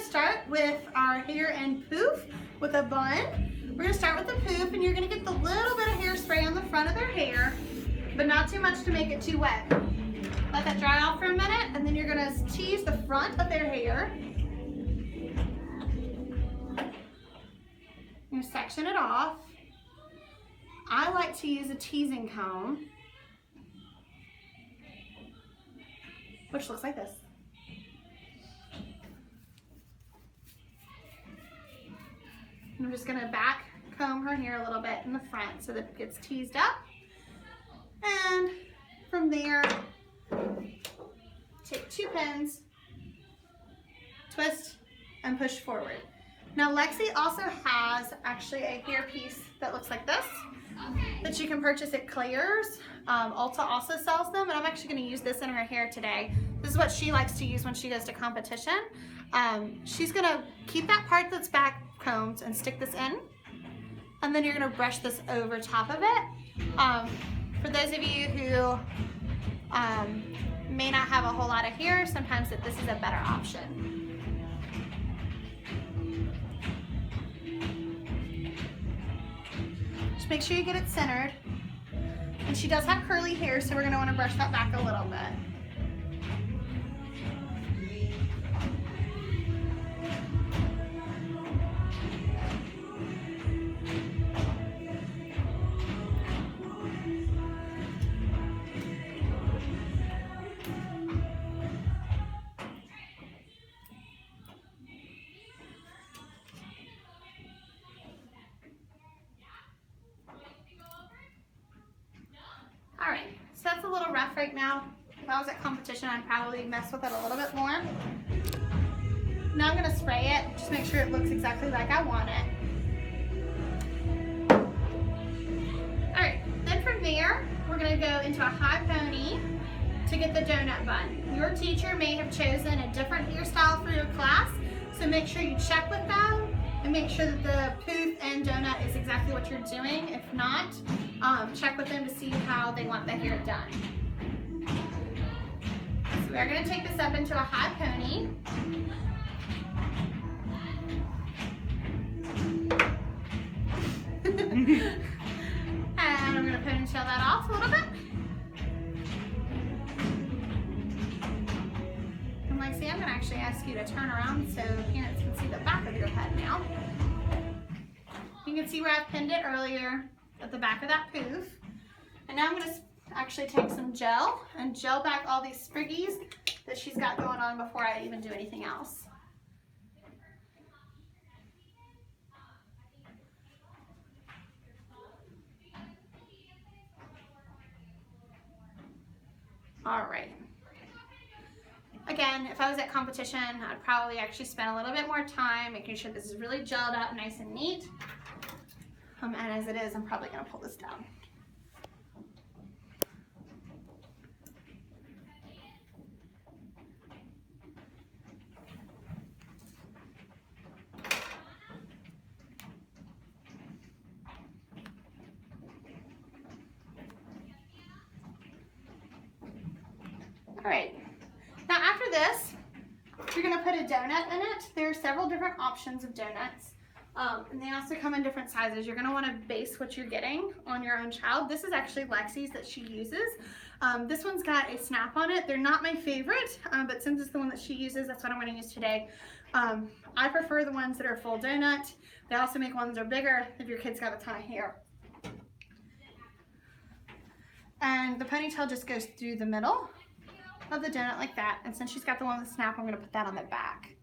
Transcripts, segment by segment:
start with our hair and poof with a bun. We're gonna start with the poof, and you're gonna get the little bit of hairspray on the front of their hair, but not too much to make it too wet. Let that dry off for a minute, and then you're gonna tease the front of their hair. You're gonna section it off. I like to use a teasing comb, which looks like this. I'm just gonna back comb her hair a little bit in the front so that it gets teased up. And from there, take 2 pins, twist, and push forward. Now Lexi also has actually a hair piece that looks like this that you can purchase at Claire's. Ulta also sells them, and I'm actually gonna use this in her hair today. This is what she likes to use when she goes to competition. She's gonna keep that part that's back combed and stick this in, and then you're gonna brush this over top of it. For those of you who may not have a whole lot of hair, sometimes this is a better option. Just make sure you get it centered. And she does have curly hair, so we're gonna wanna brush that back a little bit. Alright, so that's a little rough right now. If I was at competition, I'd probably mess with it a little bit more. Now I'm going to spray it, just make sure it looks exactly like I want it. Alright, then from there, we're going to go into a high pony to get the donut bun. Your teacher may have chosen a different hairstyle for your class, so make sure you check with them and make sure that the poof and donut is exactly what you're doing. If not, check with them to see how they want the hair done. So we're going to take this up into a high pony. And I'm going to ponytail that off a little bit. And Lexi, I'm going to actually ask you to turn around so parents can see the back of your head now. You can see where I pinned it earlier at the back of that poof. And now I'm going to actually take some gel and gel back all these spriggies that she's got going on before I even do anything else. All right. Again, if I was at competition, I'd probably actually spend a little bit more time making sure this is really gelled up nice and neat. And as it is, I'm probably going to pull this down. All right. Now after this, you're going to put a donut in it. There are several different options of donuts. And they also come in different sizes. You're going to want to base what you're getting on your own child. This is actually Lexi's that she uses. This one's got a snap on it. They're not my favorite, but since it's the one that she uses, that's what I'm going to use today. I prefer the ones that are full donut. They also make ones that are bigger if your kid's got a ton of hair. And the ponytail just goes through the middle of the donut like that. And since she's got the one with the snap, I'm going to put that on the back.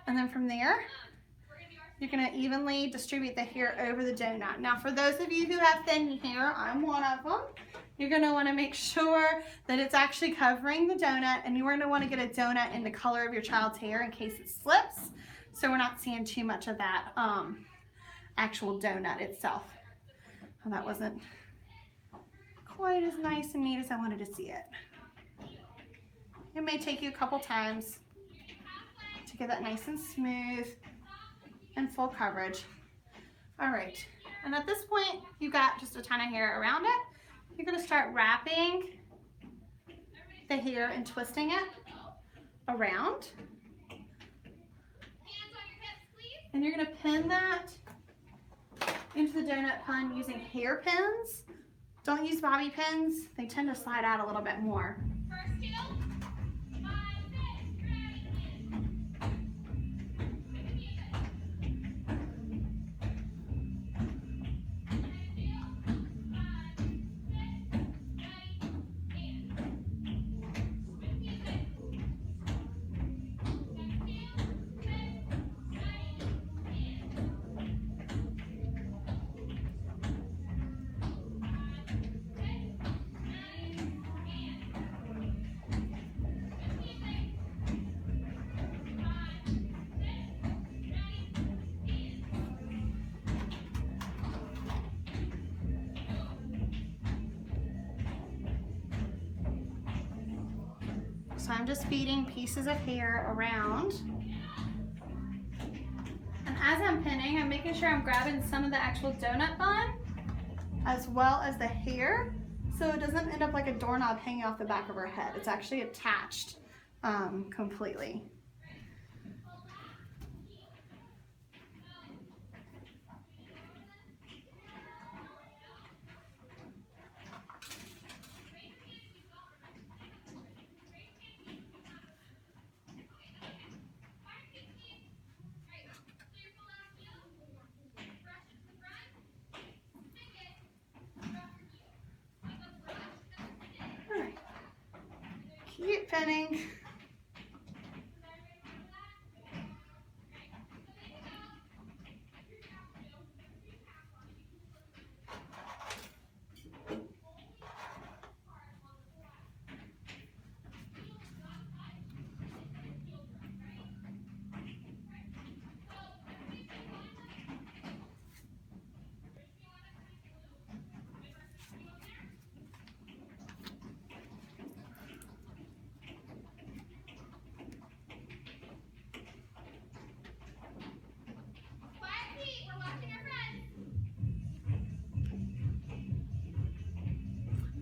And then from there, you're going to evenly distribute the hair over the donut. Now for those of you who have thin hair, I'm one of them, you're going to want to make sure that it's actually covering the donut, and you're going to want to get a donut in the color of your child's hair in case it slips, so we're not seeing too much of that actual donut itself. Well, that wasn't quite as nice and neat as I wanted to see it. It may take you a couple times to get that nice and smooth and full coverage. All right, and at this point, you've got just a ton of hair around it. You're gonna start wrapping the hair and twisting it around. And you're gonna pin that into the donut bun using hairpins. Don't use bobby pins. They tend to slide out a little bit more. First two, 5, 6, ready, So I'm just feeding pieces of hair around. And as I'm pinning, I'm making sure I'm grabbing some of the actual donut bun as well as the hair, so it doesn't end up like a doorknob hanging off the back of her head. It's actually attached completely. Keep pinning.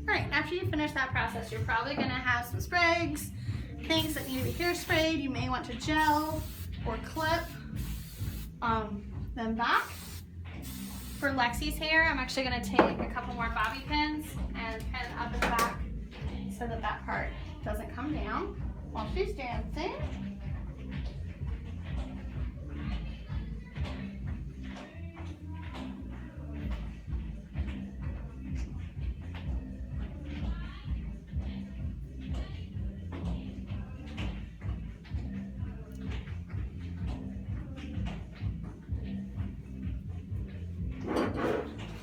Alright, after you finish that process, you're probably going to have some sprays, things that need to be hairsprayed. You may want to gel or clip them back. For Lexi's hair, I'm actually going to take a couple more bobby pins and pin up and back so that that part doesn't come down while she's dancing.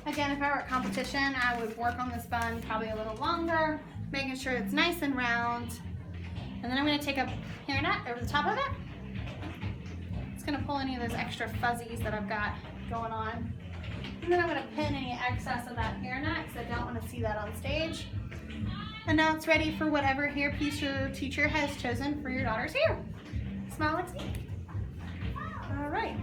Again, if I were at competition, I would work on this bun probably a little longer, making sure it's nice and round. And then I'm going to take a hairnet over the top of it. It's going to pull any of those extra fuzzies that I've got going on. And then I'm going to pin any excess of that hairnet because I don't want to see that on stage. And now it's ready for whatever hairpiece your teacher has chosen for your daughter's hair. Smile, Lexi. All right.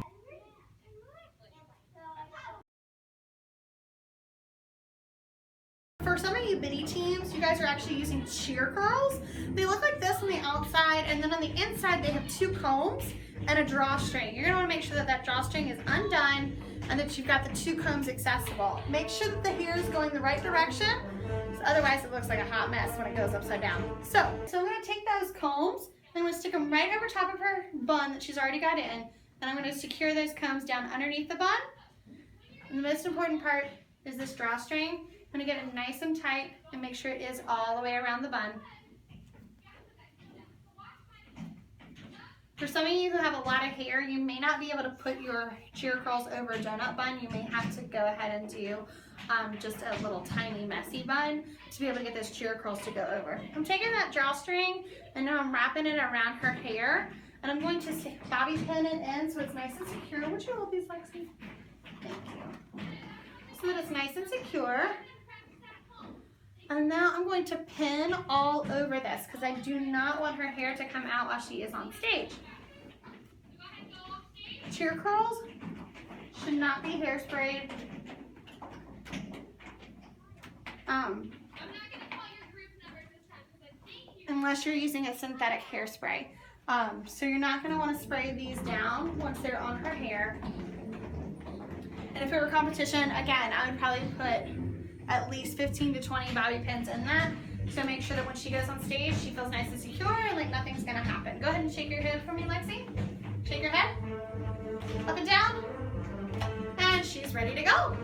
For some of you bitty teams, you guys are actually using cheer curls. They look like this on the outside, and then on the inside they have 2 combs and a drawstring. You're going to want to make sure that that drawstring is undone and that you've got the 2 combs accessible. Make sure that the hair is going the right direction, otherwise it looks like a hot mess when it goes upside down. So I'm going to take those combs and I'm going to stick them right over top of her bun that she's already got in, and I'm going to secure those combs down underneath the bun. And the most important part is this drawstring. I'm going to get it nice and tight and make sure it is all the way around the bun. For some of you who have a lot of hair, you may not be able to put your cheer curls over a donut bun. You may have to go ahead and do just a little tiny messy bun to be able to get those cheer curls to go over. I'm taking that drawstring and now I'm wrapping it around her hair, and I'm going to bobby pin it in so it's nice and secure. Would you hold these, Lexi? Thank you. So that it's nice and secure. And now I'm going to pin all over this because I do not want her hair to come out while she is on stage. Cheer curls should not be hairsprayed. Unless you're using a synthetic hairspray. So you're not going to want to spray these down once they're on her hair. And if it were competition, again, I would probably put at least 15 to 20 bobby pins in that. So make sure that when she goes on stage, she feels nice and secure and like nothing's going to happen. Go ahead and shake your head for me, Lexi. Shake your head. Up and down. And she's ready to go.